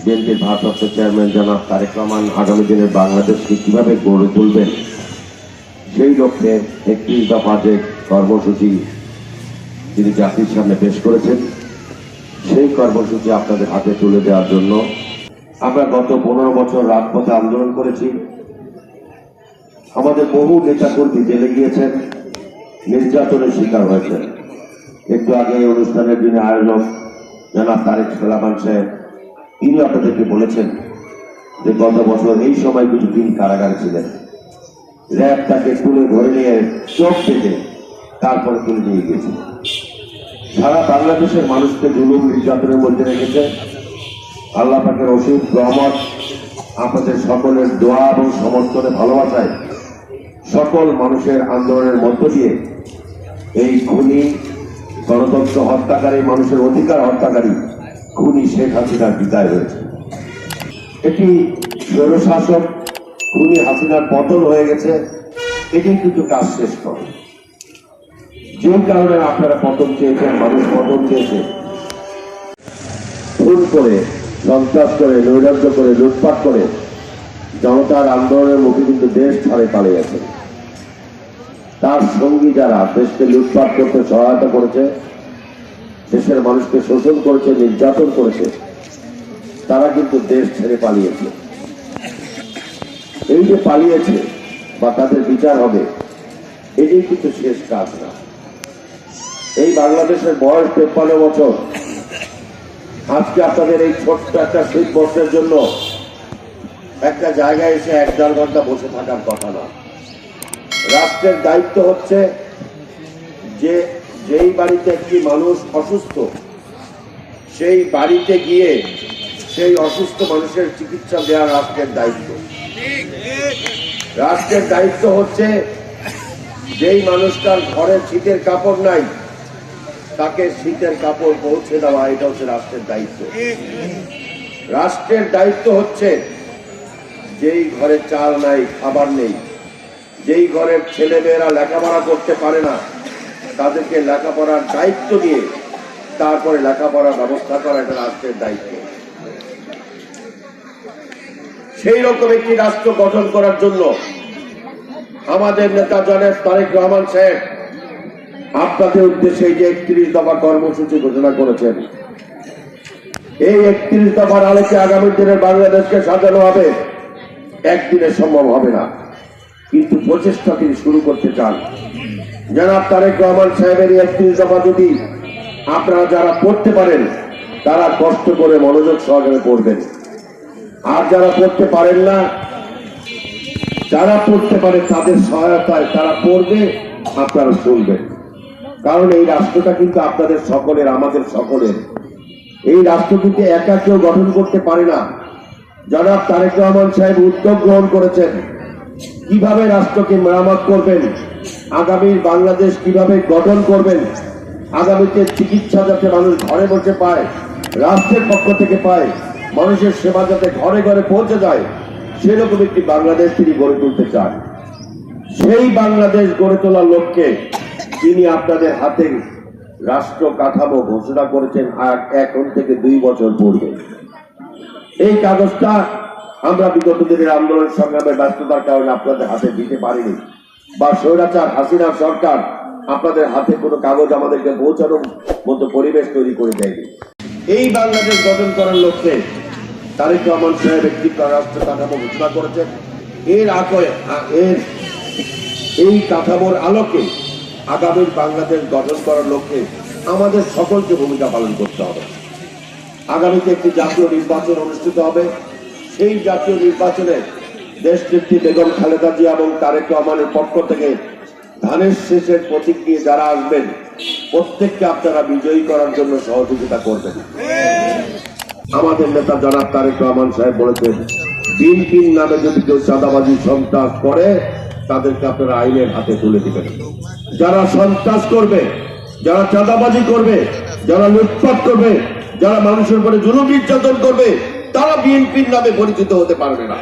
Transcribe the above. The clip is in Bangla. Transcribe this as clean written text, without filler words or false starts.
বিএনপির ভারপ্রাপ্ত চেয়ারম্যান জনাব তারেক রহমান আগামী দিনের বাংলাদেশকে কিভাবে গড়ে তুলবেন সেই লক্ষ্যে 31 দফা যে কর্মসূচি তিনি জাতির সামনে পেশ করেছেন সেই কর্মসূচি আপনাদের হাতে তুলে দেওয়ার জন্য আমরা গত 15 বছর রাজপথে আন্দোলন করেছি। আমাদের বহু নেতাকর্মী জেলে গিয়েছেন, নির্যাতনের শিকার হয়েছেন। একটু আগে এই অনুষ্ঠানের যিনি আয়োজক জনাব তারেক রহমান সাহেব তিনি আপনাদেরকে বলেছেন যে গত বছর এই সময় কিছু দিন কারাগারে ছিলেন। র্যাব তাকে তুলে ধরে নিয়ে চোখ পেতে তারপরে তুলে নিয়ে গিয়েছে। সারা বাংলাদেশের মানুষকে জুলুম নির্যাতনের মধ্যে রেখেছে। আল্লাহ পাকের অসীম রহমত আপনাদের সকলের দোয়া এবং সমর্থনে ভালোবাসায় সকল মানুষের আন্দোলনের মধ্য দিয়ে এই খুনি গণতন্ত্র হত্যাকারী মানুষের অধিকার হত্যাকারী খুনি শেখ হাসিনার বিদায় হয়েছে। এটি স্বৈরশাসক খুনি হাসিনার পতন হয়ে গেছে। এটি কিন্তু কাজ শেষ করে যে কারণে আপনারা পতন চেয়েছেন, মানুষ পতন চেয়েছে, খুন করে সন্ত্রাস করে নৈরাজ্য করে লুটপাট করে জনতার আন্দোলনের মুখে কিন্তু দেশ ছাড়ে পালিয়ে গেছে। তার সঙ্গী যারা দেশকে লুটপাট করতে সহায়তা করেছে, দেশের মানুষকে শোষণ করেছে, নির্যাতন করেছে, তারা কিন্তু দেশ ছেড়ে পালিয়েছে। এই যে পালিয়েছে বা তাদের বিচার হবে এটাই কিন্তু শেষ কাজ না। এই বাংলাদেশের বয়স 53 বছর। আজকে আপনাদের এই ছোট্ট একটা শীত বর্ষের জন্য একটা জায়গায় এসে 1-1.5 ঘন্টা বসে থাকার কথা না। রাষ্ট্রের দায়িত্ব হচ্ছে যে যেই বাড়িতে একটি মানুষ অসুস্থ সেই বাড়িতে গিয়ে সেই অসুস্থ মানুষের চিকিৎসা দেওয়া রাষ্ট্রের দায়িত্ব। রাষ্ট্রের দায়িত্ব হচ্ছে যেই মানুষটার ঘরে শীতের কাপড় নাই তাকে শীতের কাপড় পৌঁছে দেওয়া, এটা হচ্ছে রাষ্ট্রের দায়িত্ব। রাষ্ট্রের দায়িত্ব হচ্ছে যেই ঘরে চাল নাই, খাবার নেই, যেই ঘরের ছেলেমেয়েরা লেখাপড়া করতে পারে না তাদেরকে লেখাপড়ার দায়িত্ব দিয়ে তারপরে লেখাপড়ার ব্যবস্থা করা, এটা রাষ্ট্রের দায়িত্ব। সেই রকম একটি রাষ্ট্র গঠন করার জন্য আমাদের নেতা জনাব তারেক রহমান সাহেব আপনাদের উদ্দেশ্যে এই যে 31 দফা কর্মসূচি ঘোষণা করেছেন, এই 31 দফার আলোকে আগামী দিনের বাংলাদেশকে সাজানো হবে। একদিনে সম্ভব হবে না, কিন্তু প্রচেষ্টা তিনি শুরু করতে চান। জনাব তারেক রহমান সাহেবের 31 দফা যদি আপনারা যারা পড়তে পারেন তারা কষ্ট করে মনোযোগ সহকারে পড়বেন, আর যারা পড়তে পারেন না, যারা পড়তে পারে তাদের সহায়তায় তারা পড়বে, আপনারা শুনবেন। কারণ এই রাষ্ট্রটা কিন্তু আপনাদের সকলের, আমাদের সকলের। এই রাষ্ট্র কিন্তু একা কেউ গঠন করতে পারে না। জনাব তারেক রহমান সাহেব উদ্যোগ গ্রহণ করেছেন কিভাবে রাষ্ট্রকে মেরামত করবেন, আগামীর বাংলাদেশ কিভাবে গঠন করবেন, আগামীতে চিকিৎসা যাতে মানুষ ঘরে বসে পায়, রাষ্ট্রের পক্ষ থেকে পায়, মানুষের সেবা যাতে ঘরে ঘরে পৌঁছে যায়, সেরকম একটি বাংলাদেশ তিনি গড়ে তুলতে চান। সেই বাংলাদেশ গড়ে তোলার লক্ষ্যে তিনি আপনাদের হাতে রাষ্ট্র কাঠামো ঘোষণা করেছেন আর এখন থেকে 2 বছর পূর্বে। এই কাগজটা আমরা বিগত দিনের আন্দোলন সংগ্রামের ব্যস্ততার কারণে আপনাদের হাতে দিতে পারিনি, বা স্বৈরাচার হাসিনার সরকার আপনাদের হাতে কোনো কাগজ আমাদেরকে পৌঁছানোর মতো পরিবেশ তৈরি করে দেয়নি। এই বাংলাদেশ গঠন করার লক্ষ্যে তারেক রহমান সাহেব একটি রাষ্ট্র কাঠামো ঘোষণা করেছেন। এই কাঠামোর আলোকে আগামীর বাংলাদেশ গঠন করার লক্ষ্যে আমাদের সকলকে ভূমিকা পালন করতে হবে। আগামীতে একটি জাতীয় নির্বাচন অনুষ্ঠিত হবে। সেই জাতীয় নির্বাচনে দেশনেত্রী বেগম খালেদা জিয়া এবং তারেক রহমানের পক্ষ থেকে ধানের শেষের প্রতীক নিয়ে যারা আসবেন প্রত্যেককে আপনারা বিজয়ী করার জন্য সহযোগিতা করবেন। আমাদের নেতা জনাব তারেক রহমান সাহেব বলেছেন, বিএনপির নামে যদি কেউ চাঁদাবাজি সন্ত্রাস করে তাদেরকে আপনারা আইনের হাতে তুলে দিবেন। যারা সন্ত্রাস করবে, যারা চাঁদাবাজি করবে, যারা লুটপাট করবে, যারা মানুষের উপরে জুলুম নির্যাতন করবে, তারা বিএনপির নামে পরিচিত হতে পারবে না।